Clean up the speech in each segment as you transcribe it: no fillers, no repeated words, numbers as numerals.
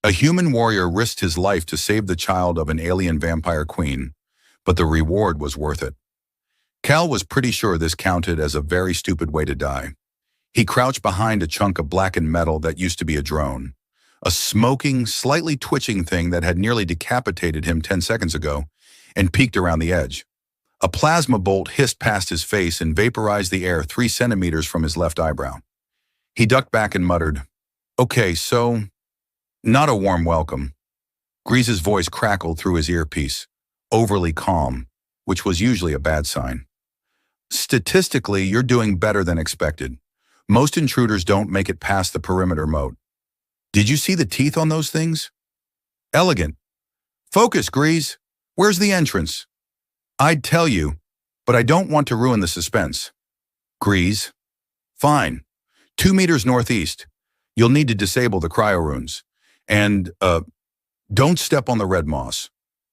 A human warrior risked his life to save the child of an alien vampire queen, but the reward was worth it. Cal was pretty sure this counted as a very stupid way to die. He crouched behind a chunk of blackened metal that used to be a drone, a smoking, slightly twitching thing that had nearly decapitated him 10 seconds ago, and peeked around the edge. A plasma bolt hissed past his face and vaporized the air 3 centimeters from his left eyebrow. He ducked back and muttered, "Okay, so, not a warm welcome." Grease's voice crackled through his earpiece, overly calm, which was usually a bad sign. "Statistically, you're doing better than expected. Most intruders don't make it past the perimeter moat. Did you see the teeth on those things? Elegant. Focus, Grease. Where's the entrance?" "I'd tell you, but I don't want to ruin the suspense." "Grease." "Fine. 2 meters northeast. You'll need to disable the cryo-runes. And, don't step on the red moss."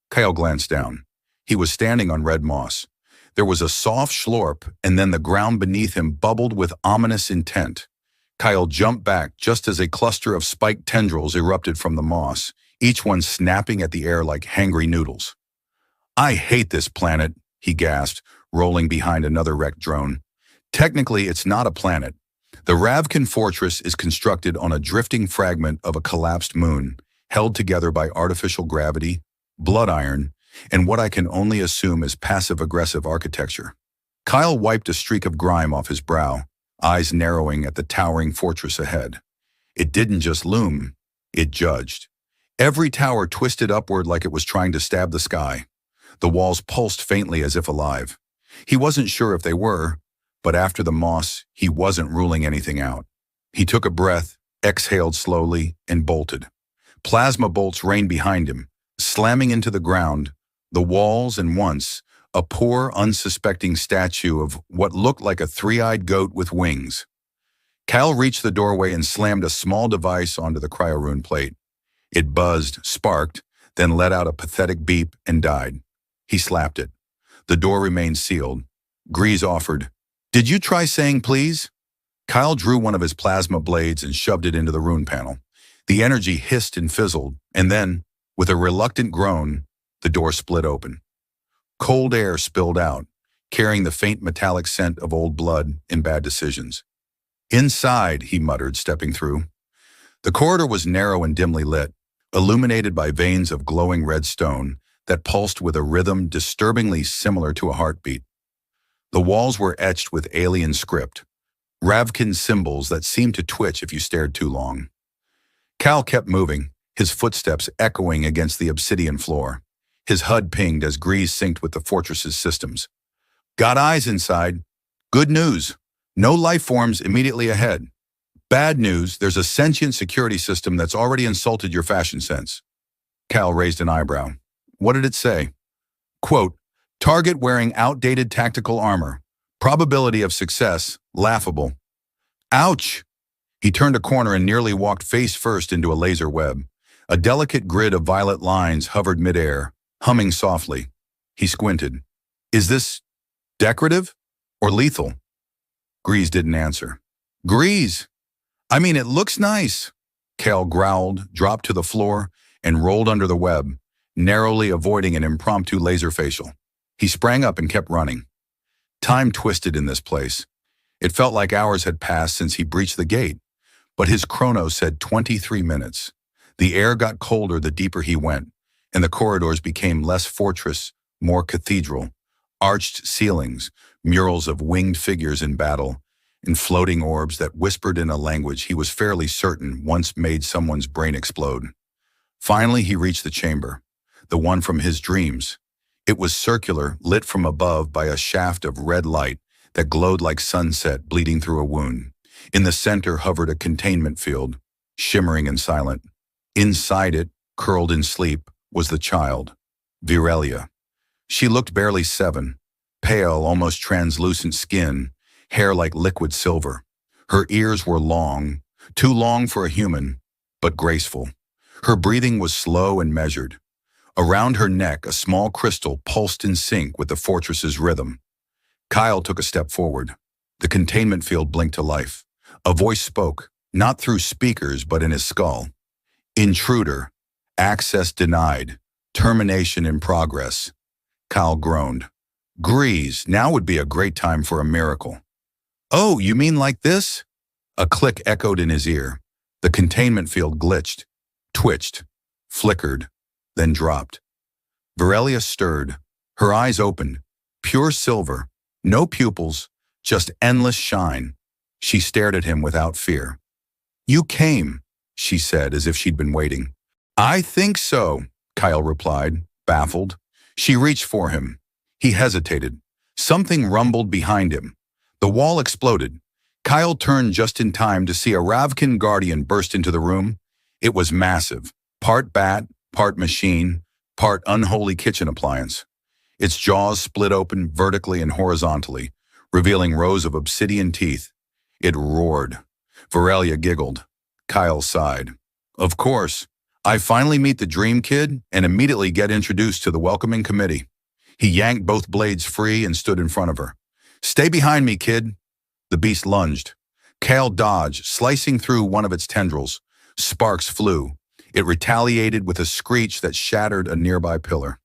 Kyle glanced down. He was standing on red moss. There was a soft slurp, and then the ground beneath him bubbled with ominous intent. Kyle jumped back just as a cluster of spiked tendrils erupted from the moss, each one snapping at the air like hangry noodles. "I hate this planet," he gasped, rolling behind another wrecked drone. "Technically, it's not a planet. The Ravkan fortress is constructed on a drifting fragment of a collapsed moon, held together by artificial gravity, blood iron, and what I can only assume is passive-aggressive architecture." Kyle wiped a streak of grime off his brow, eyes narrowing at the towering fortress ahead. It didn't just loom, it judged. Every tower twisted upward like it was trying to stab the sky. The walls pulsed faintly as if alive. He wasn't sure if they were, but after the moss, he wasn't ruling anything out. He took a breath, exhaled slowly, and bolted. Plasma bolts rained behind him, slamming into the ground, the walls, and once, a poor, unsuspecting statue of what looked like a 3-eyed goat with wings. Cal reached the doorway and slammed a small device onto the cryo-rune plate. It buzzed, sparked, then let out a pathetic beep and died. He slapped it. The door remained sealed. Grease offered, "Did you try saying please?" Kyle drew one of his plasma blades and shoved it into the rune panel. The energy hissed and fizzled, and then, with a reluctant groan, the door split open. Cold air spilled out, carrying the faint metallic scent of old blood and bad decisions. "Inside," he muttered, stepping through. The corridor was narrow and dimly lit, illuminated by veins of glowing red stone that pulsed with a rhythm disturbingly similar to a heartbeat. The walls were etched with alien script, Ravkan symbols that seemed to twitch if you stared too long. Cal kept moving, his footsteps echoing against the obsidian floor. His HUD pinged as Grease synced with the fortress's systems. "Got eyes inside. Good news. No life forms immediately ahead. Bad news, there's a sentient security system that's already insulted your fashion sense." Cal raised an eyebrow. What did it say? Quote, "Target wearing outdated tactical armor. Probability of success, laughable." Ouch! He turned a corner and nearly walked face first into a laser web. A delicate grid of violet lines hovered midair, humming softly. He squinted. "Is this decorative or lethal?" Grease didn't answer. "Grease! I mean, it looks nice." Cal growled, dropped to the floor, and rolled under the web, narrowly avoiding an impromptu laser facial. He sprang up and kept running. Time twisted in this place. It felt like hours had passed since he breached the gate, but his chrono said 23 minutes. The air got colder the deeper he went, and the corridors became less fortress, more cathedral. Arched ceilings, murals of winged figures in battle, and floating orbs that whispered in a language he was fairly certain once made someone's brain explode. Finally, he reached the chamber, the one from his dreams. It was circular, lit from above by a shaft of red light that glowed like sunset bleeding through a wound. In the center hovered a containment field, shimmering and silent. Inside it, curled in sleep, was the child, Virelia. She looked barely 7, pale, almost translucent skin, hair like liquid silver. Her ears were long, too long for a human, but graceful. Her breathing was slow and measured. Around her neck, a small crystal pulsed in sync with the fortress's rhythm. Kyle took a step forward. The containment field blinked to life. A voice spoke, not through speakers but in his skull. Intruder. Access denied. Termination in progress. Kyle groaned. Grease, now would be a great time for a miracle. Oh, you mean like this? A click echoed in his ear. The containment field glitched, twitched, flickered, then dropped. Virelia stirred. Her eyes opened. Pure silver. No pupils, just endless shine. She stared at him without fear. You came, she said as if she'd been waiting. I think so, Kyle replied, baffled. She reached for him. He hesitated. Something rumbled behind him. The wall exploded. Kyle turned just in time to see a Ravkan guardian burst into the room. It was massive. Part bat, part machine, part unholy kitchen appliance. Its jaws split open vertically and horizontally, revealing rows of obsidian teeth. It roared. Virelia giggled. Kyle sighed. Of course. I finally meet the dream kid and immediately get introduced to the welcoming committee. He yanked both blades free and stood in front of her. Stay behind me, kid. The beast lunged. Kyle dodged, slicing through one of its tendrils. Sparks flew. It retaliated with a screech that shattered a nearby pillar.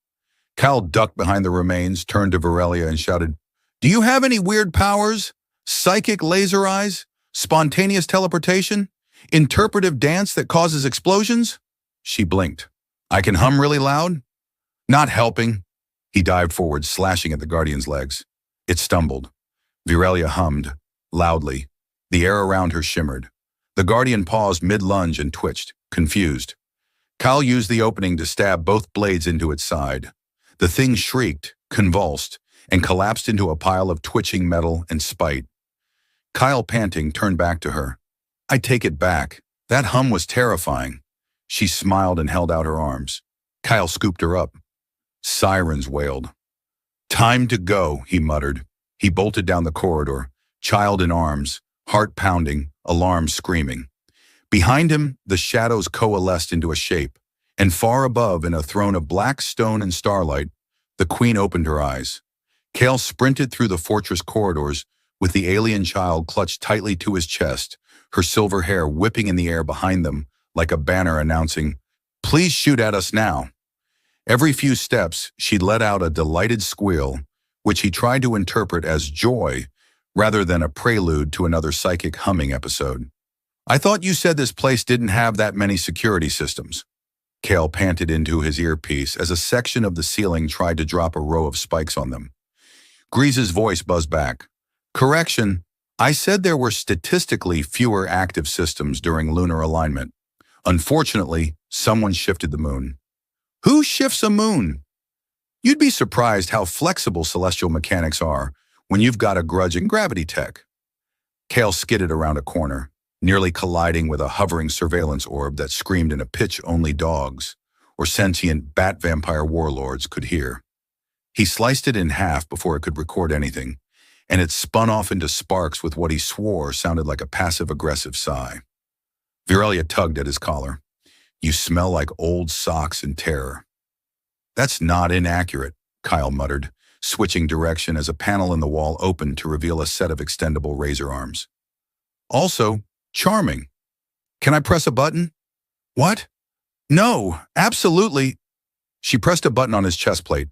Kyle ducked behind the remains, turned to Virelia and shouted, Do you have any weird powers? Psychic laser eyes? Spontaneous teleportation? Interpretive dance that causes explosions? She blinked. I can hum really loud? Not helping. He dived forward, slashing at the guardian's legs. It stumbled. Virelia hummed, loudly. The air around her shimmered. The guardian paused mid-lunge and twitched, confused. Kyle used the opening to stab both blades into its side. The thing shrieked, convulsed, and collapsed into a pile of twitching metal and spite. Kyle, panting, turned back to her. I take it back. That hum was terrifying. She smiled and held out her arms. Kyle scooped her up. Sirens wailed. Time to go, he muttered. He bolted down the corridor, child in arms, heart pounding, alarm screaming. Behind him, the shadows coalesced into a shape, and far above, in a throne of black stone and starlight, the queen opened her eyes. Kale sprinted through the fortress corridors with the alien child clutched tightly to his chest, her silver hair whipping in the air behind them like a banner announcing, Please shoot at us now. Every few steps, she let out a delighted squeal, which he tried to interpret as joy rather than a prelude to another psychic humming episode. I thought you said this place didn't have that many security systems. Kale panted into his earpiece as a section of the ceiling tried to drop a row of spikes on them. Grease's voice buzzed back. Correction, I said there were statistically fewer active systems during lunar alignment. Unfortunately, someone shifted the moon. Who shifts a moon? You'd be surprised how flexible celestial mechanics are when you've got a grudging gravity tech. Kale skidded around a corner, nearly colliding with a hovering surveillance orb that screamed in a pitch only dogs or sentient bat vampire warlords could hear. He sliced it in half before it could record anything, and it spun off into sparks with what he swore sounded like a passive-aggressive sigh. Virelia tugged at his collar. You smell like old socks and terror. That's not inaccurate, Kyle muttered, switching direction as a panel in the wall opened to reveal a set of extendable razor arms. Also, charming. Can I press a button? What? No, absolutely. She pressed a button on his chest plate.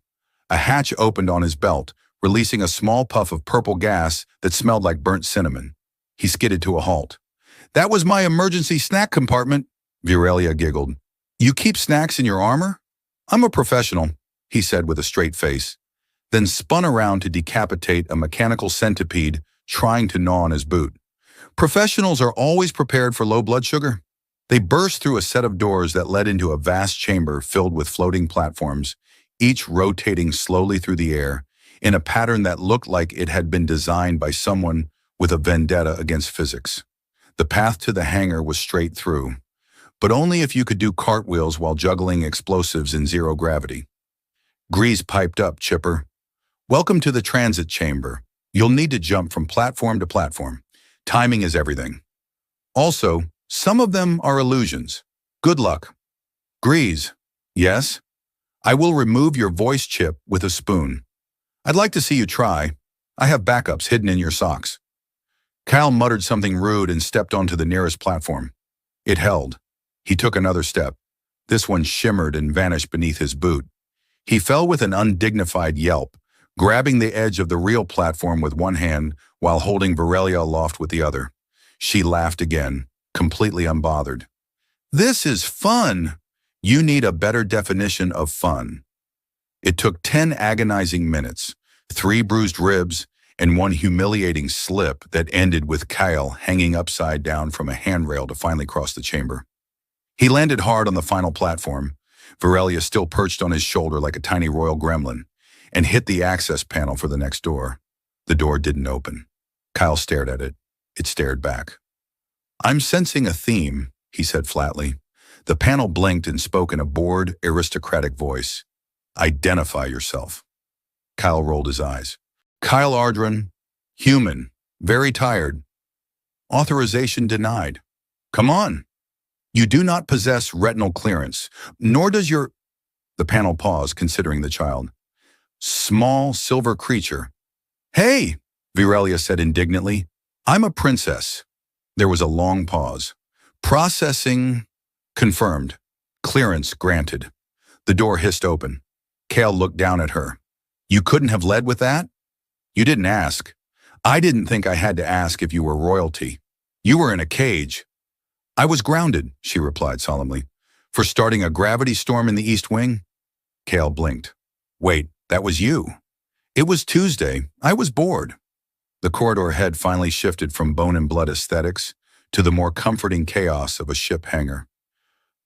A hatch opened on his belt, releasing a small puff of purple gas that smelled like burnt cinnamon. He skidded to a halt. That was my emergency snack compartment, Virelia giggled. You keep snacks in your armor? I'm a professional, he said with a straight face, then spun around to decapitate a mechanical centipede trying to gnaw on his boot. Professionals are always prepared for low blood sugar. They burst through a set of doors that led into a vast chamber filled with floating platforms, each rotating slowly through the air in a pattern that looked like it had been designed by someone with a vendetta against physics. The path to the hangar was straight through, but only if you could do cartwheels while juggling explosives in zero gravity. Grease piped up, Chipper. Welcome to the transit chamber. You'll need to jump from platform to platform. Timing is everything. Also, some of them are illusions. Good luck. Grease. Yes? I will remove your voice chip with a spoon. I'd like to see you try. I have backups hidden in your socks. Kyle muttered something rude and stepped onto the nearest platform. It held. He took another step. This one shimmered and vanished beneath his boot. He fell with an undignified yelp, grabbing the edge of the real platform with one hand while holding Virelia aloft with the other. She laughed again, completely unbothered. This is fun. You need a better definition of fun. It took 10 agonizing minutes, 3 bruised ribs, and 1 humiliating slip that ended with Kyle hanging upside down from a handrail to finally cross the chamber. He landed hard on the final platform, Virelia still perched on his shoulder like a tiny royal gremlin, and hit the access panel for the next door. The door didn't open. Kyle stared at it. It stared back. I'm sensing a theme, he said flatly. The panel blinked and spoke in a bored, aristocratic voice. Identify yourself. Kyle rolled his eyes. Kyle Ardron, human, very tired. Authorization denied. Come on. You do not possess retinal clearance, nor does your... The panel paused, considering the child. Small, silver creature. Hey, Virelia said indignantly. I'm a princess. There was a long pause. Processing confirmed. Clearance granted. The door hissed open. Kale looked down at her. You couldn't have led with that? You didn't ask. I didn't think I had to ask if you were royalty. You were in a cage. I was grounded, she replied solemnly. For starting a gravity storm in the East Wing? Kale blinked. Wait, that was you. It was Tuesday. I was bored. The corridor head finally shifted from bone and blood aesthetics to the more comforting chaos of a ship hangar.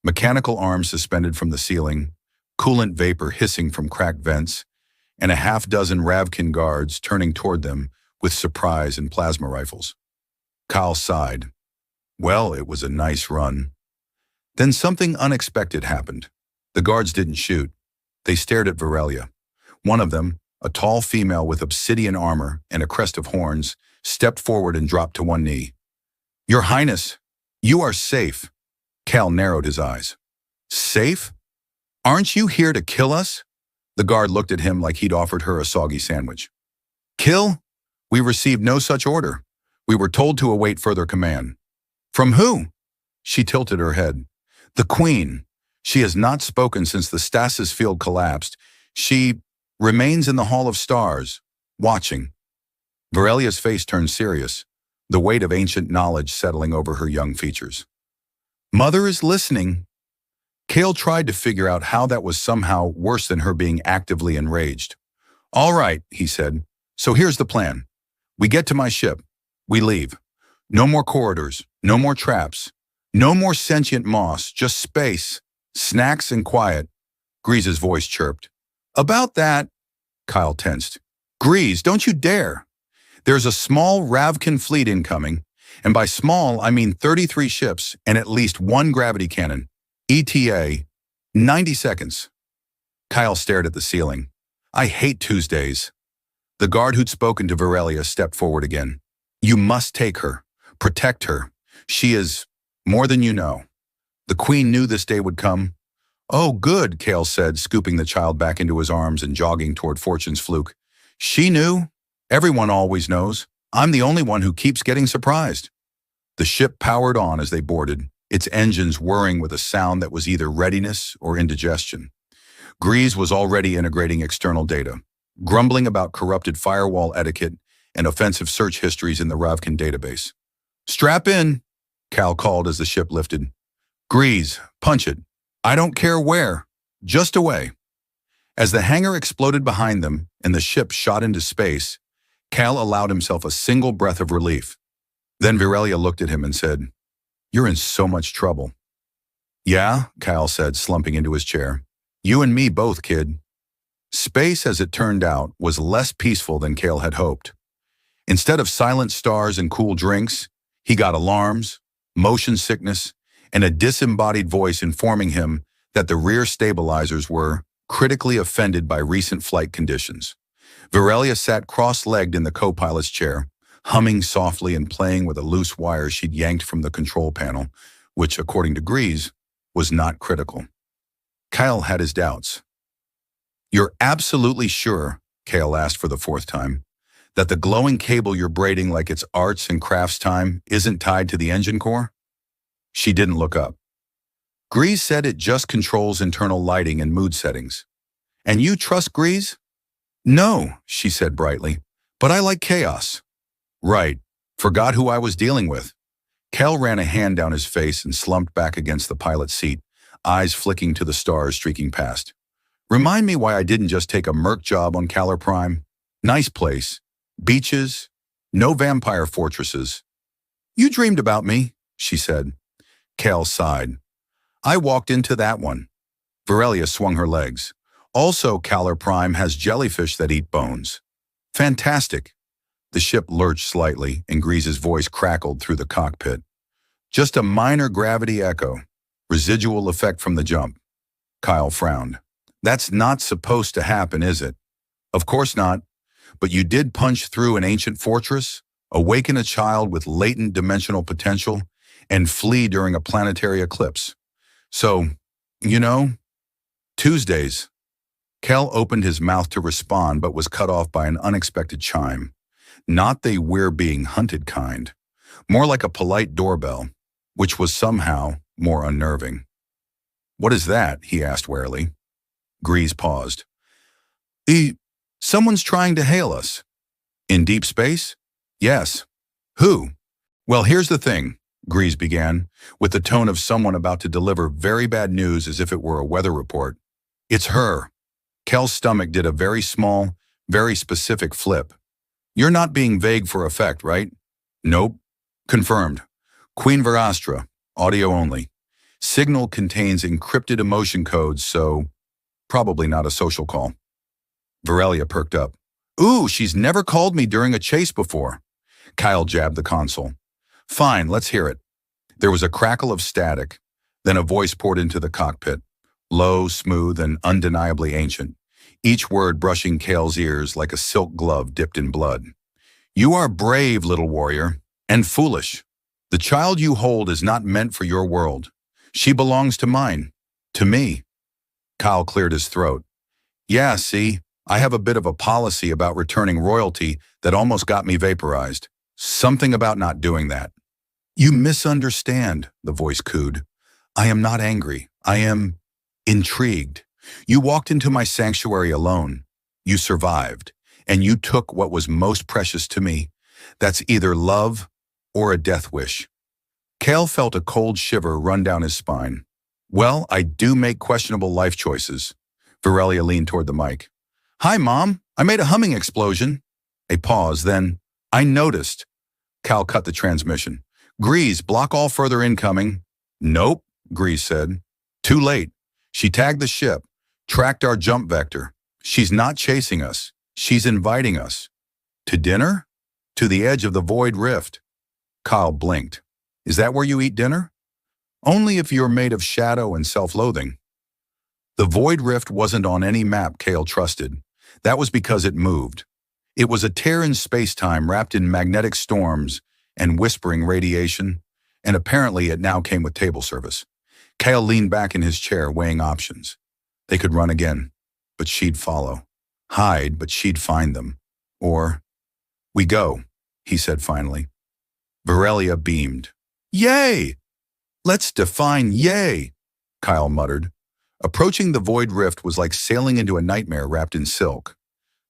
Mechanical arms suspended from the ceiling, coolant vapor hissing from cracked vents, and a half-dozen Ravkin guards turning toward them with surprise and plasma rifles. Kyle sighed. Well, it was a nice run. Then something unexpected happened. The guards didn't shoot. They stared at Virelia. One of them, a tall female with obsidian armor and a crest of horns, stepped forward and dropped to one knee. Your Highness, you are safe. Cal narrowed his eyes. Safe? Aren't you here to kill us? The guard looked at him like he'd offered her a soggy sandwich. Kill? We received no such order. We were told to await further command. From who? She tilted her head. The Queen. She has not spoken since the stasis field collapsed. She remains in the Hall of Stars, watching. Virelia's face turned serious, the weight of ancient knowledge settling over her young features. Mother is listening. Kale tried to figure out how that was somehow worse than her being actively enraged. All right, he said. So here's the plan. We get to my ship. We leave. No more corridors, no more traps, no more sentient moss, just space, snacks and quiet. Grease's voice chirped. About that, Kyle tensed. Grease, don't you dare. There's a small Ravkin fleet incoming, and by small, I mean 33 ships and at least 1 gravity cannon. ETA, 90 seconds. Kyle stared at the ceiling. I hate Tuesdays. The guard who'd spoken to Virelia stepped forward again. You must take her. Protect her. She is more than you know. The Queen knew this day would come. Oh, good, Kale said, scooping the child back into his arms and jogging toward Fortune's fluke. She knew. Everyone always knows. I'm the only one who keeps getting surprised. The ship powered on as they boarded, its engines whirring with a sound that was either readiness or indigestion. Grease was already integrating external data, grumbling about corrupted firewall etiquette and offensive search histories in the Ravkin database. Strap in, Cal called as the ship lifted. Grease, punch it. I don't care where, just away. As the hangar exploded behind them and the ship shot into space, Cal allowed himself a single breath of relief. Then Virelia looked at him and said, You're in so much trouble. Yeah, Cal said, slumping into his chair. You and me both, kid. Space, as it turned out, was less peaceful than Cal had hoped. Instead of silent stars and cool drinks, he got alarms, motion sickness, and a disembodied voice informing him that the rear stabilizers were critically offended by recent flight conditions. Virelia sat cross-legged in the co-pilot's chair, humming softly and playing with a loose wire she'd yanked from the control panel, which, according to Grease, was not critical. Kyle had his doubts. You're absolutely sure, Kale asked for the 4th time, that the glowing cable you're braiding like it's arts and crafts time isn't tied to the engine core? She didn't look up. Grease said it just controls internal lighting and mood settings. And you trust Grease? No, she said brightly, but I like chaos. Right. Forgot who I was dealing with. Cal ran a hand down his face and slumped back against the pilot's seat, eyes flicking to the stars streaking past. Remind me why I didn't just take a merc job on Calar Prime. Nice place. Beaches. No vampire fortresses. You dreamed about me, she said. Cal sighed. I walked into that one. Virelia swung her legs. Also, Calar Prime has jellyfish that eat bones. Fantastic. The ship lurched slightly, and Grease's voice crackled through the cockpit. Just a minor gravity echo. Residual effect from the jump. Kyle frowned. That's not supposed to happen, is it? Of course not. But you did punch through an ancient fortress, awaken a child with latent dimensional potential, and flee during a planetary eclipse. So, Tuesdays. Kel opened his mouth to respond but was cut off by an unexpected chime. Not the "we're being hunted" kind. More like a polite doorbell, which was somehow more unnerving. What is that? He asked warily. Grease paused. Someone's trying to hail us. In deep space? Yes. Who? Well, here's the thing, Grease began, with the tone of someone about to deliver very bad news as if it were a weather report. It's her. Kel's stomach did a very small, very specific flip. You're not being vague for effect, right? Nope. Confirmed. Queen Verastra, audio only. Signal contains encrypted emotion codes, so probably not a social call. Virelia perked up. Ooh, she's never called me during a chase before. Kyle jabbed the console. Fine, let's hear it. There was a crackle of static. Then a voice poured into the cockpit. Low, smooth, and undeniably ancient. Each word brushing Kale's ears like a silk glove dipped in blood. You are brave, little warrior, and foolish. The child you hold is not meant for your world. She belongs to mine. To me. Kyle cleared his throat. Yeah, see, I have a bit of a policy about returning royalty that almost got me vaporized. Something about not doing that. You misunderstand, the voice cooed. I am not angry. I am intrigued. You walked into my sanctuary alone. You survived, and you took what was most precious to me. That's either love or a death wish. Kale felt a cold shiver run down his spine. Well, I do make questionable life choices. Virelia leaned toward the mic. Hi, Mom. I made a humming explosion. A pause, then, I noticed. Cal cut the transmission. Grease, block all further incoming. Nope, Grease said. Too late. She tagged the ship, tracked our jump vector. She's not chasing us. She's inviting us. To dinner? To the edge of the void rift. Kyle blinked. Is that where you eat dinner? Only if you're made of shadow and self-loathing. The void rift wasn't on any map Kale trusted. That was because it moved. It was a tear in space-time wrapped in magnetic storms and whispering radiation, and apparently it now came with table service. Kale leaned back in his chair, weighing options. They could run again, but she'd follow. Hide, but she'd find them. Or, we go, he said finally. Virelia beamed. Yay! Let's define yay, Kyle muttered. Approaching the void rift was like sailing into a nightmare wrapped in silk.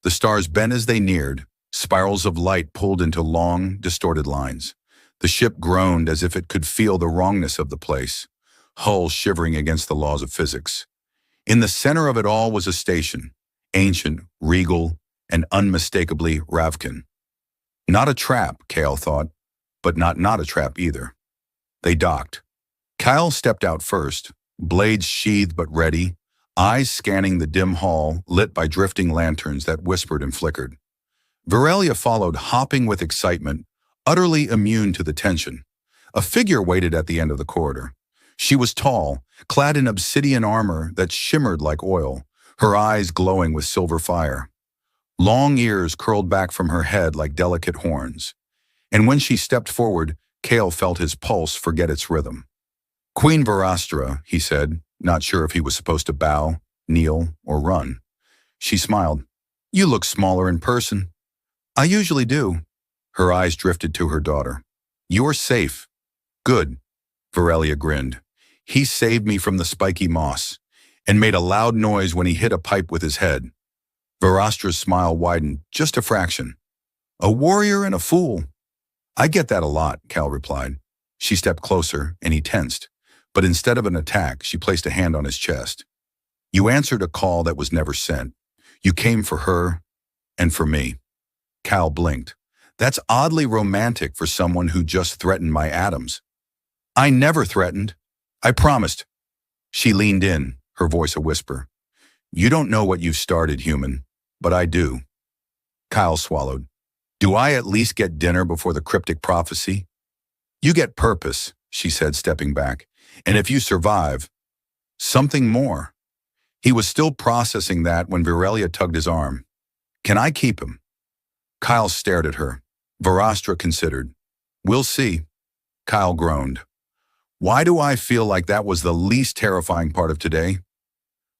The stars bent as they neared, spirals of light pulled into long, distorted lines. The ship groaned as if it could feel the wrongness of the place, hull shivering against the laws of physics. In the center of it all was a station, ancient, regal, and unmistakably Ravkan. Not a trap, Kale thought, but not a trap either. They docked. Kyle stepped out first, blades sheathed but ready, eyes scanning the dim hall lit by drifting lanterns that whispered and flickered. Virelia followed, hopping with excitement, utterly immune to the tension. A figure waited at the end of the corridor. She was tall, clad in obsidian armor that shimmered like oil, her eyes glowing with silver fire. Long ears curled back from her head like delicate horns. And when she stepped forward, Kale felt his pulse forget its rhythm. Queen Verastra, he said, not sure if he was supposed to bow, kneel, or run. She smiled. You look smaller in person. I usually do. Her eyes drifted to her daughter. You're safe. Good. Virelia grinned. He saved me from the spiky moss and made a loud noise when he hit a pipe with his head. Verastra's smile widened just a fraction. A warrior and a fool. I get that a lot, Cal replied. She stepped closer and he tensed, but instead of an attack, she placed a hand on his chest. You answered a call that was never sent. You came for her and for me. Cal blinked. That's oddly romantic for someone who just threatened my atoms. I never threatened. I promised. She leaned in, her voice a whisper. You don't know what you've started, human, but I do. Kyle swallowed. Do I at least get dinner before the cryptic prophecy? You get purpose, she said, stepping back. And if you survive, something more. He was still processing that when Virelia tugged his arm. Can I keep him? Kyle stared at her. Verastra considered. We'll see. Kyle groaned. Why do I feel like that was the least terrifying part of today?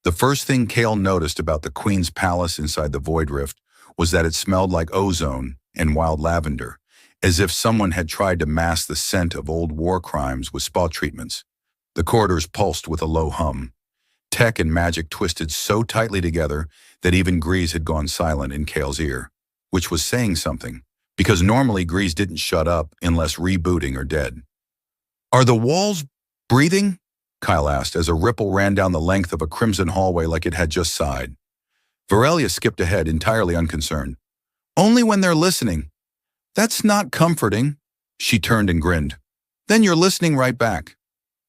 The first thing Cale noticed about the Queen's palace inside the Void Rift was that it smelled like ozone and wild lavender, as if someone had tried to mask the scent of old war crimes with spa treatments. The corridors pulsed with a low hum. Tech and magic twisted so tightly together that even Grease had gone silent in Cale's ear, which was saying something, because normally Grease didn't shut up unless rebooting or dead. Are the walls breathing? Kyle asked as a ripple ran down the length of a crimson hallway like it had just sighed. Virelia skipped ahead, entirely unconcerned. Only when they're listening. That's not comforting. She turned and grinned. Then you're listening right back.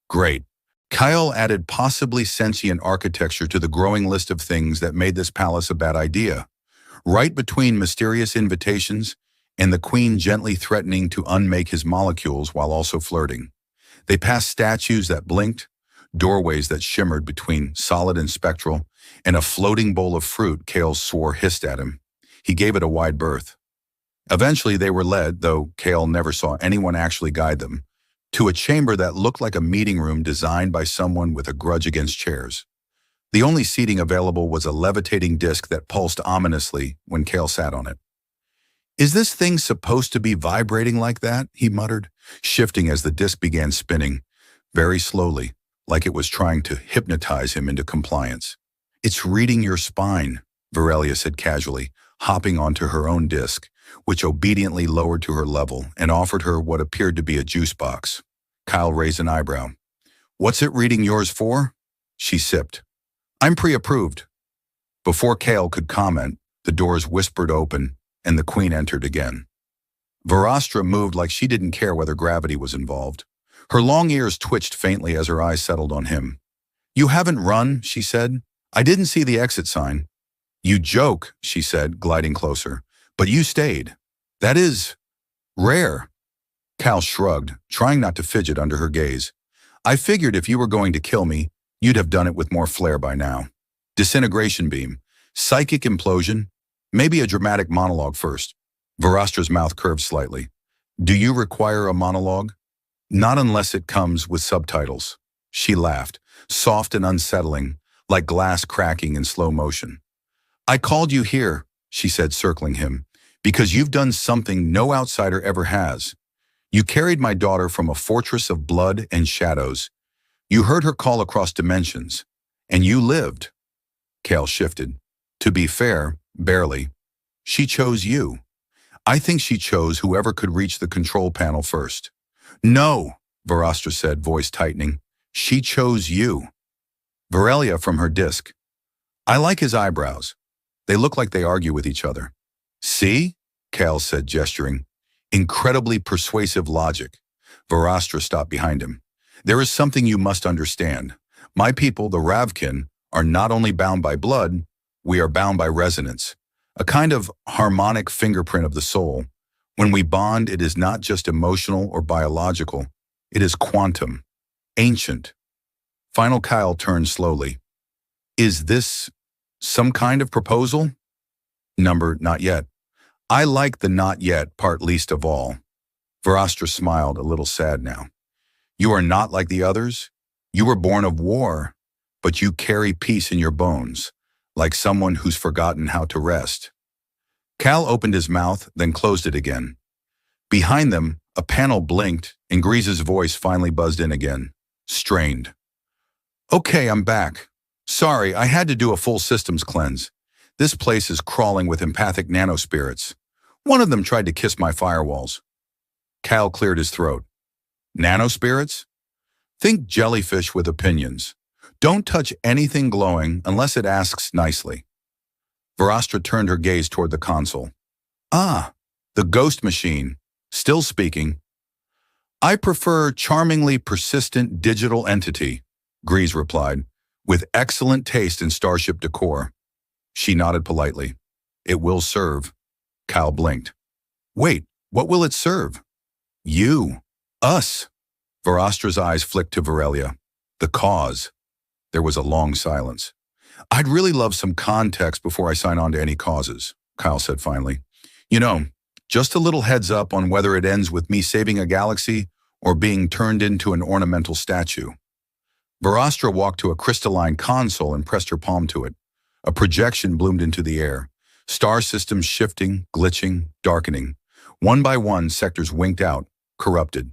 Great. Kyle added possibly sentient architecture to the growing list of things that made this palace a bad idea. Right between mysterious invitations and the Queen gently threatening to unmake his molecules while also flirting. They passed statues that blinked, doorways that shimmered between solid and spectral, and a floating bowl of fruit Cale swore hissed at him. He gave it a wide berth. Eventually they were led, though Cale never saw anyone actually guide them, to a chamber that looked like a meeting room designed by someone with a grudge against chairs. The only seating available was a levitating disc that pulsed ominously when Cale sat on it. Is this thing supposed to be vibrating like that? He muttered, shifting as the disc began spinning, very slowly, like it was trying to hypnotize him into compliance. It's reading your spine, Virelia said casually, hopping onto her own disc, which obediently lowered to her level and offered her what appeared to be a juice box. Kyle raised an eyebrow. What's it reading yours for? She sipped. I'm pre-approved. Before Cale could comment, the doors whispered open and the Queen entered again. Verastra moved like she didn't care whether gravity was involved. Her long ears twitched faintly as her eyes settled on him. You haven't run, she said. I didn't see the exit sign. You joke, she said, gliding closer. But you stayed. That is rare. Cal shrugged, trying not to fidget under her gaze. I figured if you were going to kill me, you'd have done it with more flair by now. Disintegration beam, psychic implosion, maybe a dramatic monologue first. Verastra's mouth curved slightly. Do you require a monologue? Not unless it comes with subtitles. She laughed, soft and unsettling, like glass cracking in slow motion. I called you here, she said, circling him, because you've done something no outsider ever has. You carried my daughter from a fortress of blood and shadows. You heard her call across dimensions, and you lived. Cale shifted. To be fair, barely. She chose you. I think she chose whoever could reach the control panel first. No, Verastra said, voice tightening. She chose you. Virelia from her disc. I like his eyebrows. They look like they argue with each other. See? Cale said, gesturing. Incredibly persuasive logic. Verastra stopped behind him. There is something you must understand. My people, the Ravkin, are not only bound by blood, we are bound by resonance. A kind of harmonic fingerprint of the soul. When we bond, it is not just emotional or biological. It is quantum, ancient. Final Kyle turned slowly. Is this some kind of proposal? Number, not yet. I like the not yet part least of all. Verastra smiled, a little sad now. You are not like the others. You were born of war, but you carry peace in your bones, like someone who's forgotten how to rest. Cal opened his mouth, then closed it again. Behind them, a panel blinked, and Grease's voice finally buzzed in again, strained. Okay, I'm back. Sorry, I had to do a full systems cleanse. This place is crawling with empathic nanospirits. One of them tried to kiss my firewalls. Cal cleared his throat. Nanospirits? Think jellyfish with opinions. Don't touch anything glowing unless it asks nicely. Verastra turned her gaze toward the console. Ah, the ghost machine. Still speaking. I prefer charmingly persistent digital entity, Grease replied, with excellent taste in starship decor. She nodded politely. It will serve. Cal blinked. Wait, what will it serve? You. Us. Verastra's eyes flicked to Varelia. The cause. There was a long silence. I'd really love some context before I sign on to any causes, Kyle said finally. You know, just a little heads up on whether it ends with me saving a galaxy or being turned into an ornamental statue. Verastra walked to a crystalline console and pressed her palm to it. A projection bloomed into the air. Star systems shifting, glitching, darkening. One by one, sectors winked out, corrupted.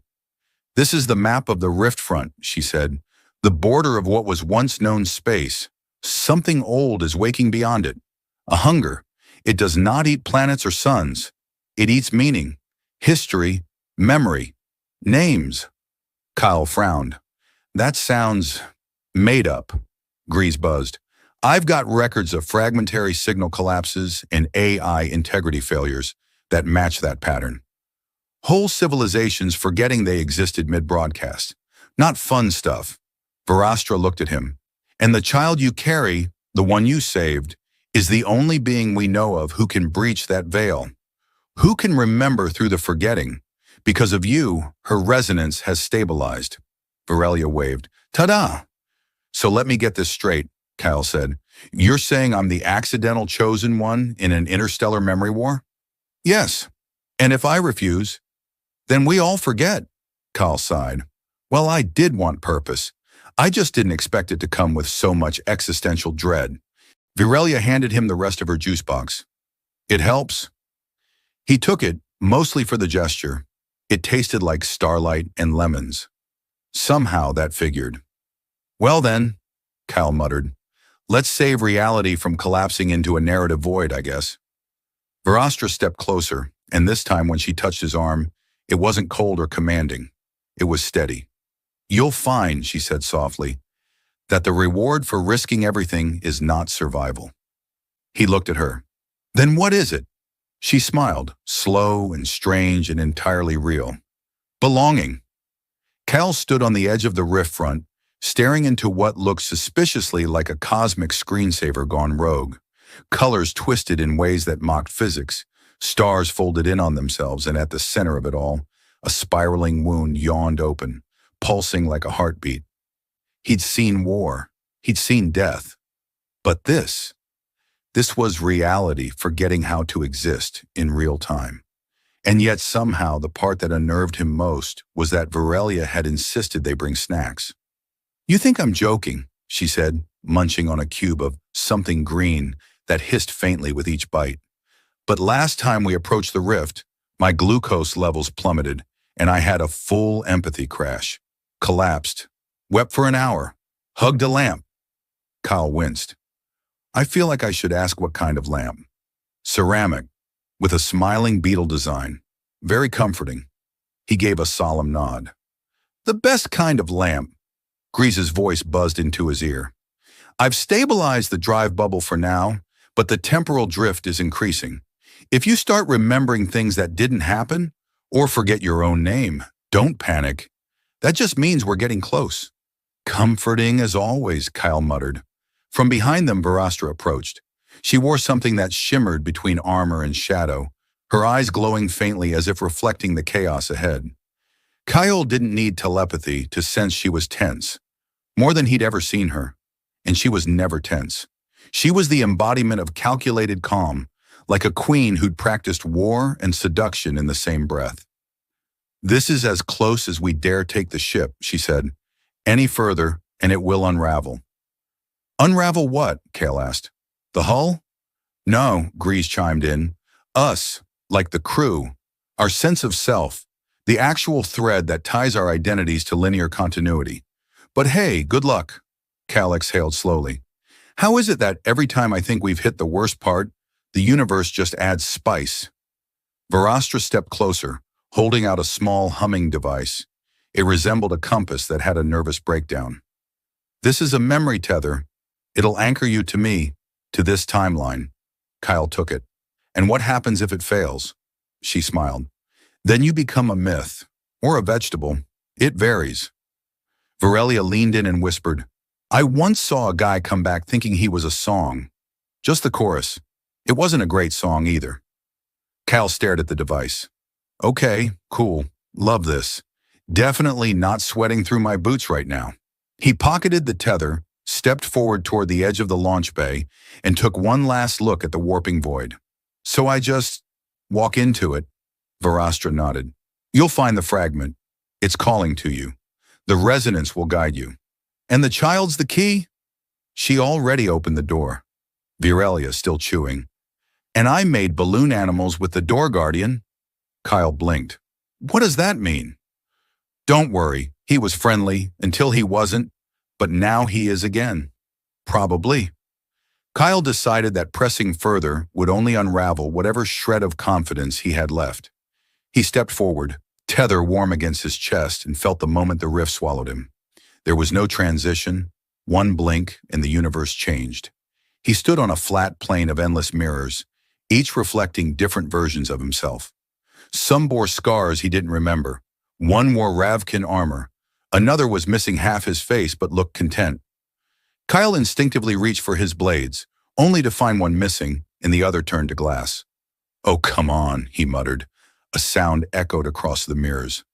This is the map of the rift front, she said. The border of what was once known space. Something old is waking beyond it. A hunger. It does not eat planets or suns. It eats meaning, history, memory, names. Kyle frowned. That sounds made up, Grease buzzed. I've got records of fragmentary signal collapses and AI integrity failures that match that pattern. Whole civilizations forgetting they existed mid-broadcast. Not fun stuff. Verastra looked at him. And the child you carry, the one you saved, is the only being we know of who can breach that veil. Who can remember through the forgetting? Because of you, her resonance has stabilized. Varelia waved. Ta-da! So let me get this straight, Kyle said. You're saying I'm the accidental chosen one in an interstellar memory war? Yes. And if I refuse, then we all forget, Kyle sighed. Well, I did want purpose. I just didn't expect it to come with so much existential dread. Varelia handed him the rest of her juice box. It helps. He took it, mostly for the gesture. It tasted like starlight and lemons. Somehow that figured. Well then, Cal muttered, let's save reality from collapsing into a narrative void, I guess. Verastra stepped closer, and this time when she touched his arm, it wasn't cold or commanding. It was steady. You'll find, she said softly, that the reward for risking everything is not survival. He looked at her. Then what is it? She smiled, slow and strange and entirely real. Belonging. Cal stood on the edge of the rift front, staring into what looked suspiciously like a cosmic screensaver gone rogue. Colors twisted in ways that mocked physics, stars folded in on themselves, and at the center of it all, a spiraling wound yawned open, pulsing like a heartbeat. He'd seen war. He'd seen death. But this was reality forgetting how to exist in real time. And yet somehow the part that unnerved him most was that Varelia had insisted they bring snacks. You think I'm joking, she said, munching on a cube of something green that hissed faintly with each bite. But last time we approached the rift, my glucose levels plummeted, and I had a full empathy crash. Collapsed. Wept for an hour. Hugged a lamp. Kyle winced. I feel like I should ask what kind of lamp. Ceramic, with a smiling beetle design. Very comforting. He gave a solemn nod. The best kind of lamp. Grease's voice buzzed into his ear. I've stabilized the drive bubble for now, but the temporal drift is increasing. If you start remembering things that didn't happen, or forget your own name, don't panic. That just means we're getting close. Comforting as always, Kyle muttered. From behind them, Verastra approached. She wore something that shimmered between armor and shadow, her eyes glowing faintly as if reflecting the chaos ahead. Kyle didn't need telepathy to sense she was tense, more than he'd ever seen her, and she was never tense. She was the embodiment of calculated calm, like a queen who'd practiced war and seduction in the same breath. This is as close as we dare take the ship, she said. Any further, and it will unravel. Unravel what? Kale asked. The hull? No, Grease chimed in. Us, like the crew, our sense of self, the actual thread that ties our identities to linear continuity. But hey, good luck. Cal exhaled slowly. How is it that every time I think we've hit the worst part, the universe just adds spice? Varastra stepped closer, holding out a small humming device. It resembled a compass that had a nervous breakdown. This is a memory tether. It'll anchor you to me, to this timeline. Kyle took it. And what happens if it fails? She smiled. Then you become a myth, or a vegetable. It varies. Varelia leaned in and whispered, I once saw a guy come back thinking he was a song. Just the chorus. It wasn't a great song either. Cal stared at the device. Okay, cool. Love this. Definitely not sweating through my boots right now. He pocketed the tether, stepped forward toward the edge of the launch bay, and took one last look at the warping void. So I just walk into it. Varastra nodded. You'll find the fragment. It's calling to you. The resonance will guide you. And the child's the key? She already opened the door. Varelia still chewing. And I made balloon animals with the door guardian. Kyle blinked. What does that mean? Don't worry, he was friendly until he wasn't, but now he is again. Probably. Kyle decided that pressing further would only unravel whatever shred of confidence he had left. He stepped forward, tether warm against his chest, and felt the moment the rift swallowed him. There was no transition. One blink, and the universe changed. He stood on a flat plane of endless mirrors, each reflecting different versions of himself. Some bore scars he didn't remember. One wore Ravkin armor. Another was missing half his face but looked content. Kyle instinctively reached for his blades, only to find one missing and the other turned to glass. Oh, come on, he muttered. A sound echoed across the mirrors.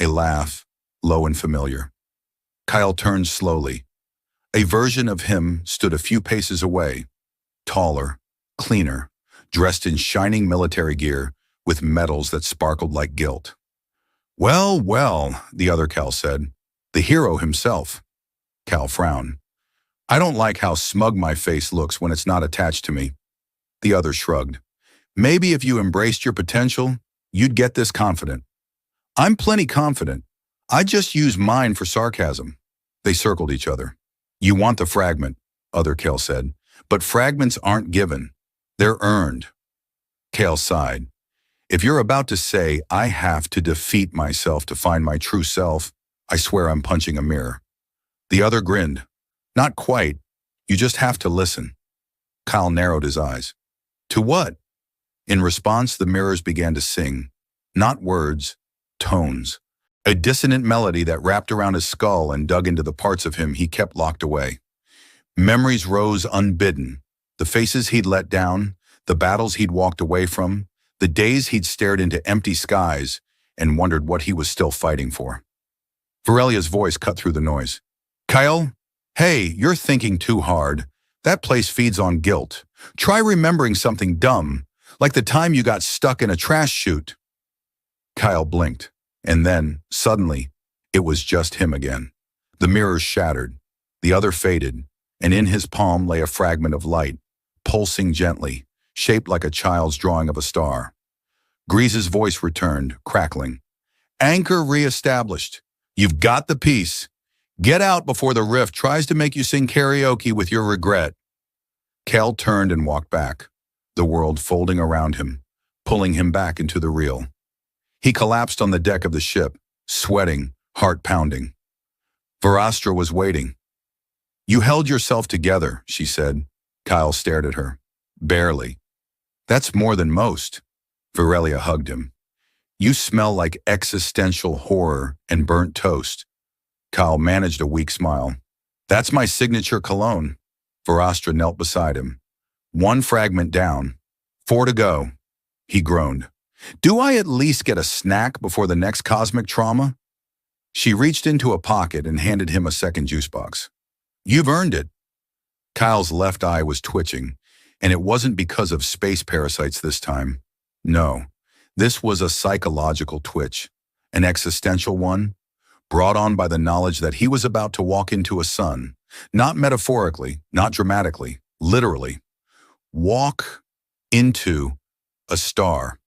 A laugh, low and familiar. Kyle turned slowly. A version of him stood a few paces away, taller, cleaner, dressed in shining military gear with medals that sparkled like gilt. Well, well, the other Cal said. The hero himself. Cal frowned. I don't like how smug my face looks when it's not attached to me. The other shrugged. Maybe if you embraced your potential, you'd get this confident. I'm plenty confident. I just use mine for sarcasm. They circled each other. You want the fragment, other Cal said, but fragments aren't given. They're earned. Cal sighed. If you're about to say, I have to defeat myself to find my true self, I swear I'm punching a mirror. The other grinned. Not quite. You just have to listen. Kyle narrowed his eyes. To what? In response, the mirrors began to sing. Not words, tones. A dissonant melody that wrapped around his skull and dug into the parts of him he kept locked away. Memories rose unbidden. The faces he'd let down, the battles he'd walked away from, the days he'd stared into empty skies and wondered what he was still fighting for. Varelia's voice cut through the noise. Kyle, hey, you're thinking too hard. That place feeds on guilt. Try remembering something dumb, like the time you got stuck in a trash chute. Kyle blinked. And then, suddenly, it was just him again. The mirrors shattered, the other faded, and in his palm lay a fragment of light, pulsing gently, shaped like a child's drawing of a star. Grease's voice returned, crackling. Anchor reestablished. You've got the piece. Get out before the rift tries to make you sing karaoke with your regret. Cal turned and walked back, the world folding around him, pulling him back into the real. He collapsed on the deck of the ship, sweating, heart pounding. Varastra was waiting. You held yourself together, she said. Kyle stared at her. Barely. That's more than most. Varelia hugged him. You smell like existential horror and burnt toast. Kyle managed a weak smile. That's my signature cologne. Varastra knelt beside him. One fragment down. 4 to go. He groaned. Do I at least get a snack before the next cosmic trauma? She reached into a pocket and handed him a second juice box. You've earned it. Kyle's left eye was twitching, and it wasn't because of space parasites this time. No, this was a psychological twitch, an existential one, brought on by the knowledge that he was about to walk into a sun, not metaphorically, not dramatically, literally. Walk into a star.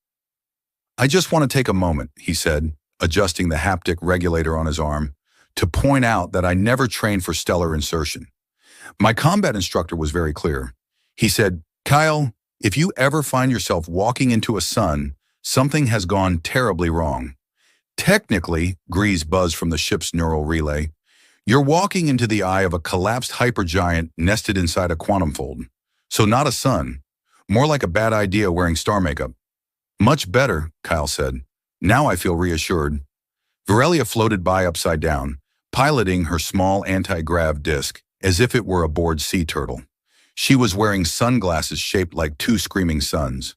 I just want to take a moment, he said, adjusting the haptic regulator on his arm, to point out that I never trained for stellar insertion. My combat instructor was very clear. He said, Kyle, if you ever find yourself walking into a sun, something has gone terribly wrong. Technically, Grease buzzed from the ship's neural relay, you're walking into the eye of a collapsed hypergiant nested inside a quantum fold. So not a sun. More like a bad idea wearing star makeup. Much better, Kyle said. Now I feel reassured. Virelia floated by upside down, piloting her small anti-grav disc as if it were a bored sea turtle. She was wearing sunglasses shaped like two screaming suns.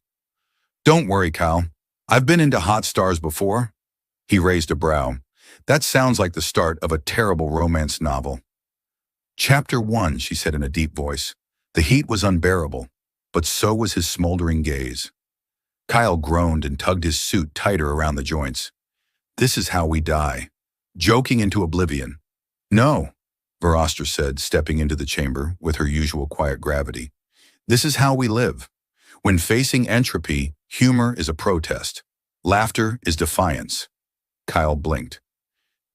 Don't worry, Kyle. I've been into hot stars before. He raised a brow. That sounds like the start of a terrible romance novel. Chapter 1, she said in a deep voice. The heat was unbearable, but so was his smoldering gaze. Kyle groaned and tugged his suit tighter around the joints. This is how we die. Joking into oblivion. No, Verostra said, stepping into the chamber with her usual quiet gravity. This is how we live. When facing entropy, humor is a protest. Laughter is defiance. Kyle blinked.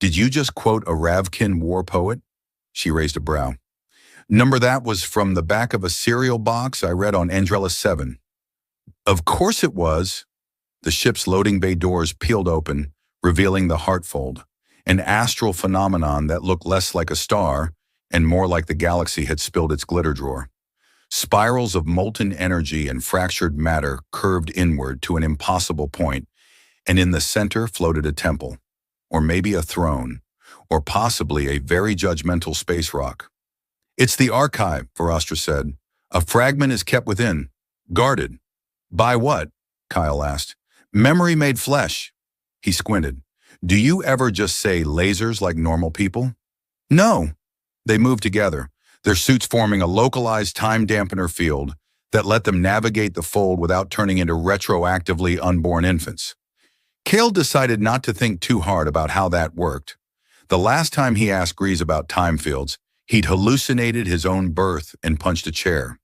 Did you just quote a Ravkin war poet? She raised a brow. Number that was from the back of a cereal box I read on Andrella 7. Of course it was. The ship's loading bay doors peeled open, revealing the heartfold, an astral phenomenon that looked less like a star and more like the galaxy had spilled its glitter drawer. Spirals of molten energy and fractured matter curved inward to an impossible point, and in the center floated a temple, or maybe a throne, or possibly a very judgmental space rock. It's the archive, Verostra said. A fragment is kept within, guarded. By what? Kyle asked. Memory made flesh. He squinted. Do you ever just say lasers like normal people? No. They moved together, their suits forming a localized time dampener field that let them navigate the fold without turning into retroactively unborn infants. Cale decided not to think too hard about how that worked. The last time he asked Grease about time fields, he'd hallucinated his own birth and punched a chair.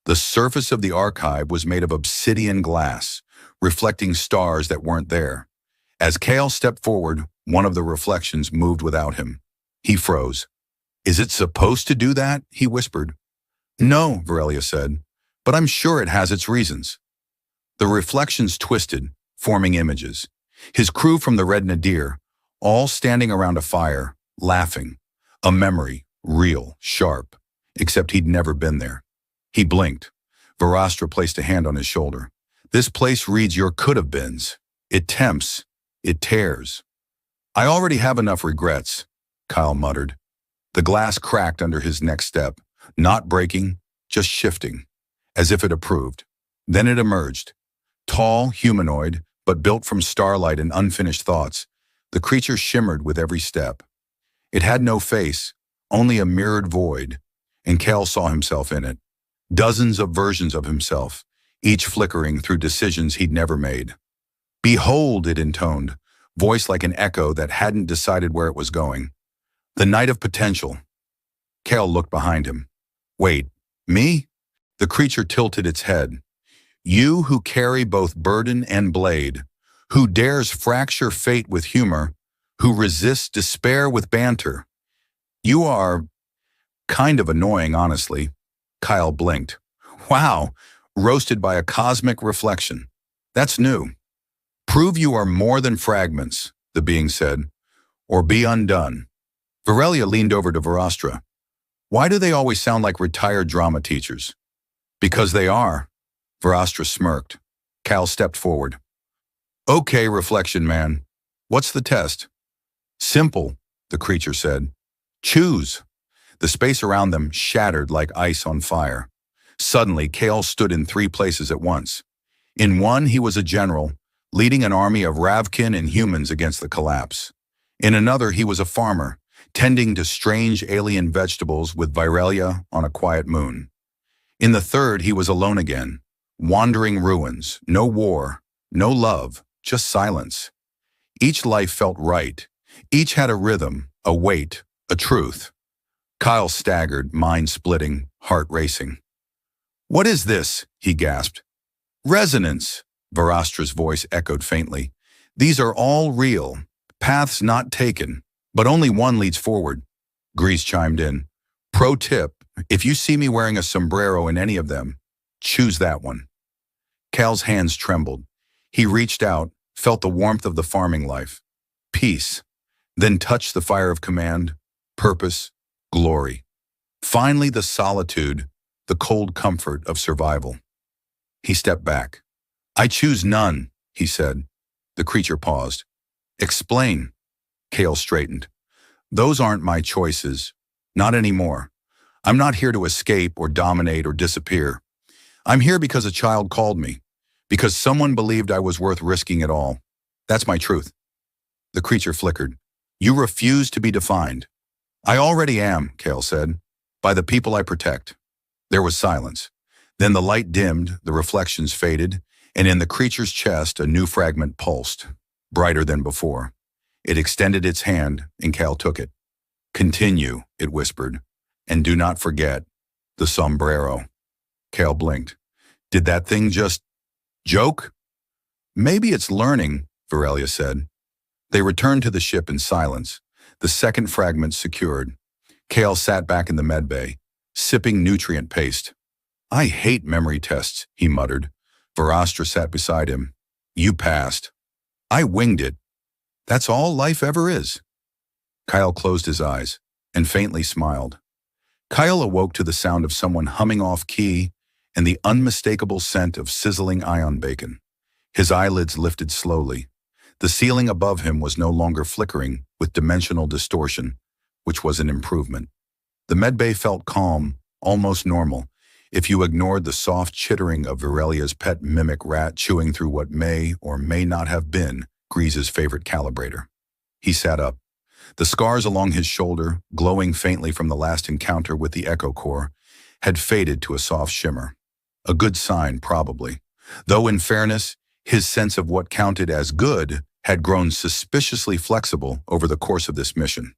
The surface of the archive was made of obsidian glass, reflecting stars that weren't there. As Cale stepped forward, one of the reflections moved without him. He froze. Is it supposed to do that? He whispered. No, Virelia said, but I'm sure it has its reasons. The reflections twisted, forming images. His crew from the Red Nadir, all standing around a fire, laughing. A memory, real, sharp, except he'd never been there. He blinked. Verostra placed a hand on his shoulder. This place reads your could-have-beens. It tempts. It tears. I already have enough regrets, Kyle muttered. The glass cracked under his next step, not breaking, just shifting, as if it approved. Then it emerged. Tall, humanoid, but built from starlight and unfinished thoughts, the creature shimmered with every step. It had no face, only a mirrored void, and Cale saw himself in it. Dozens of versions of himself, each flickering through decisions he'd never made. Behold, it intoned, voice like an echo that hadn't decided where it was going. The night of potential. Cale looked behind him. Wait, me? The creature tilted its head. You who carry both burden and blade, who dares fracture fate with humor, who resists despair with banter. You are kind of annoying, honestly. Kyle blinked. Wow, roasted by a cosmic reflection. That's new. Prove you are more than fragments, the being said, or be undone. Virelia leaned over to Verostra. Why do they always sound like retired drama teachers? Because they are. Verostra smirked. Cal stepped forward. Okay, reflection man. What's the test? Simple, the creature said. Choose. The space around them shattered like ice on fire. Suddenly, Cale stood in three places at once. In one, he was a general, leading an army of Ravkin and humans against the collapse. In another, he was a farmer, tending to strange alien vegetables with Virelia on a quiet moon. In the third, he was alone again, wandering ruins, no war, no love, just silence. Each life felt right. Each had a rhythm, a weight, a truth. Kyle staggered, mind splitting, heart racing. What is this? He gasped. Resonance, Verostra's voice echoed faintly. These are all real, paths not taken, but only one leads forward. Grease chimed in. Pro tip, If you see me wearing a sombrero in any of them, choose that one. Cal's hands trembled. He reached out, felt the warmth of the farming life. Peace. Then touched the fire of command, purpose, glory. Finally, the solitude, the cold comfort of survival. He stepped back. I choose none, he said. The creature paused. Explain. Cal straightened. Those aren't my choices. Not anymore. I'm not here to escape or dominate or disappear. I'm here because a child called me, because someone believed I was worth risking it all. That's my truth. The creature flickered. You refuse to be defined. I already am, Cal said, by the people I protect. There was silence. Then the light dimmed, the reflections faded, and in the creature's chest a new fragment pulsed, brighter than before. It extended its hand, and Cal took it. Continue, it whispered, and do not forget the sombrero. Cal blinked. Did that thing just joke? Maybe it's learning, Virelia said. They returned to the ship in silence, the second fragment secured. Cal sat back in the medbay, sipping nutrient paste. I hate memory tests, he muttered. Verastra sat beside him. You passed. I winged it. That's all life ever is. Kyle closed his eyes and faintly smiled. Kyle awoke to the sound of someone humming off key and the unmistakable scent of sizzling ion bacon. His eyelids lifted slowly. The ceiling above him was no longer flickering with dimensional distortion, which was an improvement. The medbay felt calm, almost normal, if you ignored the soft chittering of Virelia's pet mimic rat chewing through what may or may not have been Grease's favorite calibrator. He sat up. The scars along his shoulder, glowing faintly from the last encounter with the Echo Core, had faded to a soft shimmer. A good sign, probably. Though in fairness, his sense of what counted as good had grown suspiciously flexible over the course of this mission.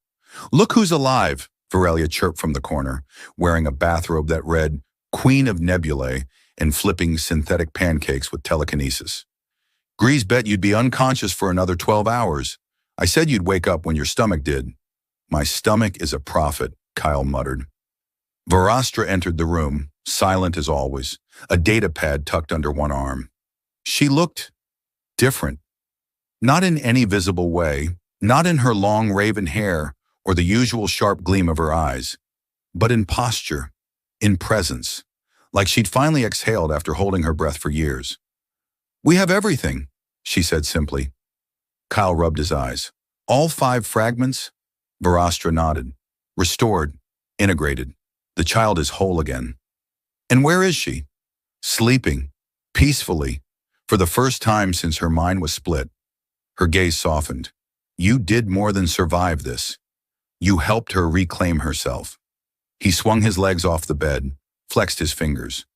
Look who's alive, Virelia chirped from the corner, wearing a bathrobe that read, Queen of Nebulae, and flipping synthetic pancakes with telekinesis. Grease bet you'd be unconscious for another 12 hours. I said you'd wake up when your stomach did. My stomach is a prophet, Kyle muttered. Verastra entered the room, silent as always, a data pad tucked under one arm. She looked different. Not in any visible way, not in her long raven hair or the usual sharp gleam of her eyes, but in posture, in presence, like she'd finally exhaled after holding her breath for years. We have everything, she said simply. Kyle rubbed his eyes. All 5 fragments? Verastra nodded. Restored, integrated. The child is whole again. And where is she? Sleeping, peacefully, for the first time since her mind was split. Her gaze softened. You did more than survive this. You helped her reclaim herself. He swung his legs off the bed, flexed his fingers.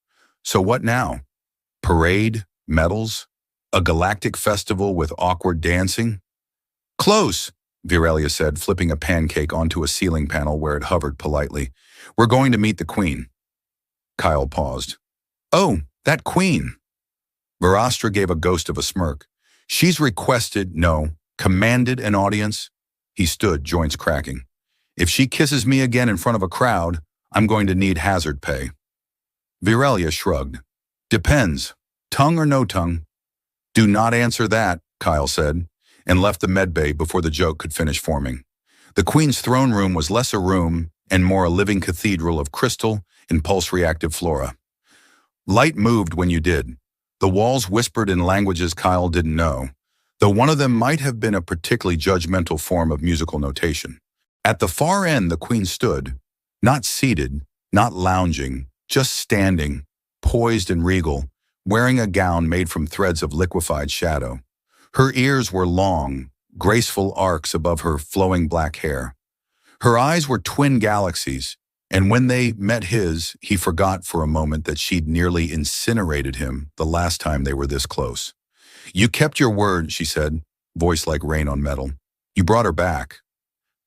So what now? Parade? Medals? A galactic festival with awkward dancing? Close, Virelia said, flipping a pancake onto a ceiling panel where it hovered politely. We're going to meet the queen. Kyle paused. Oh, that queen. Verastra gave a ghost of a smirk. She's requested, no, commanded an audience. He stood, joints cracking. If she kisses me again in front of a crowd, I'm going to need hazard pay. Virelia shrugged. Depends. Tongue or no tongue? Do not answer that, Kyle said, and left the medbay before the joke could finish forming. The Queen's throne room was less a room and more a living cathedral of crystal and pulse-reactive flora. Light moved when you did. The walls whispered in languages Kyle didn't know, though one of them might have been a particularly judgmental form of musical notation. At the far end, the Queen stood, not seated, not lounging, just standing, poised and regal, wearing a gown made from threads of liquefied shadow. Her ears were long, graceful arcs above her flowing black hair. Her eyes were twin galaxies, and when they met his, he forgot for a moment that she'd nearly incinerated him the last time they were this close. You kept your word, she said, voice like rain on metal. You brought her back.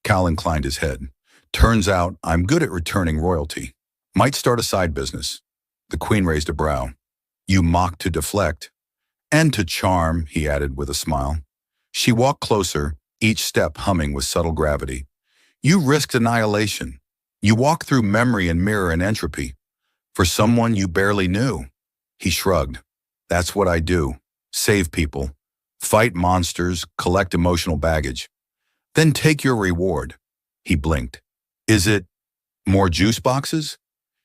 Cal inclined his head. Turns out I'm good at returning royalty. Might start a side business. The Queen raised a brow. You mocked to deflect. And to charm, he added with a smile. She walked closer, each step humming with subtle gravity. You risked annihilation. You walk through memory and mirror and entropy. For someone you barely knew. He shrugged. That's what I do. Save people. Fight monsters, collect emotional baggage. Then take your reward. He blinked. Is it more juice boxes?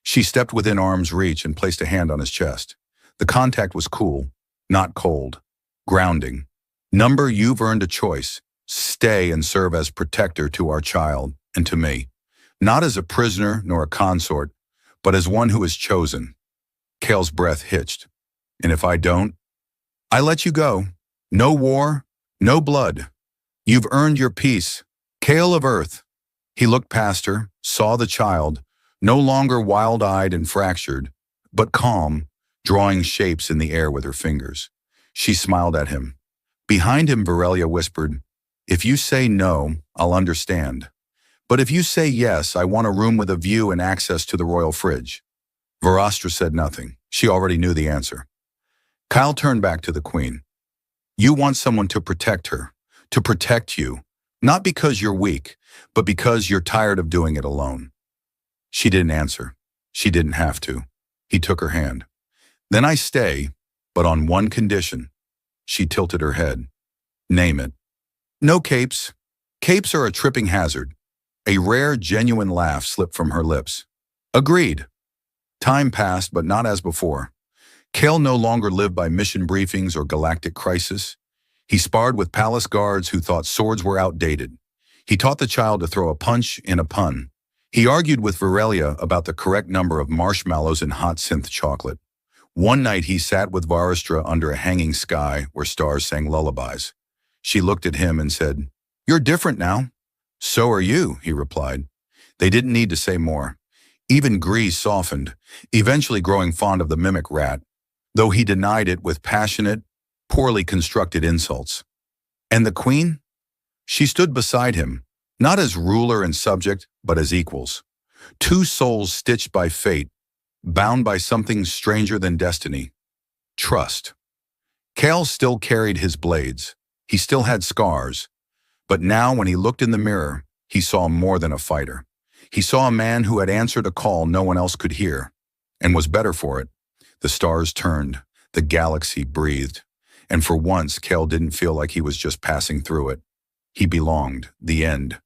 She stepped within arm's reach and placed a hand on his chest. The contact was cool, not cold. Grounding. Number, you've earned a choice. Stay and serve as protector to our child and to me. Not as a prisoner nor a consort, but as one who is chosen. Kale's breath hitched. And if I don't? I let you go. No war, no blood. You've earned your peace. Kale of Earth. He looked past her, saw the child, no longer wild-eyed and fractured, but calm, drawing shapes in the air with her fingers. She smiled at him. Behind him, Virelia whispered, if you say no, I'll understand. But if you say yes, I want a room with a view and access to the royal fridge. Varastra said nothing. She already knew the answer. Kyle turned back to the queen. You want someone to protect her, to protect you, not because you're weak, but because you're tired of doing it alone. She didn't answer. She didn't have to. He took her hand. Then I stay, but on one condition. She tilted her head. Name it. No capes. Capes are a tripping hazard. A rare, genuine laugh slipped from her lips. Agreed. Time passed, but not as before. Kale no longer lived by mission briefings or galactic crisis. He sparred with palace guards who thought swords were outdated. He taught the child to throw a punch in a pun. He argued with Virelia about the correct number of marshmallows in hot synth chocolate. One night he sat with Varastra under a hanging sky where stars sang lullabies. She looked at him and said, You're different now. So are you, he replied. They didn't need to say more. Even Grease softened, eventually growing fond of the mimic rat, though he denied it with passionate, poorly constructed insults. And the queen? She stood beside him, not as ruler and subject, but as equals. Two souls stitched by fate, bound by something stranger than destiny. Trust. Kale still carried his blades. He still had scars. But now when he looked in the mirror, he saw more than a fighter. He saw a man who had answered a call no one else could hear, and was better for it. The stars turned, the galaxy breathed, and for once Kale didn't feel like he was just passing through it. He belonged. The end.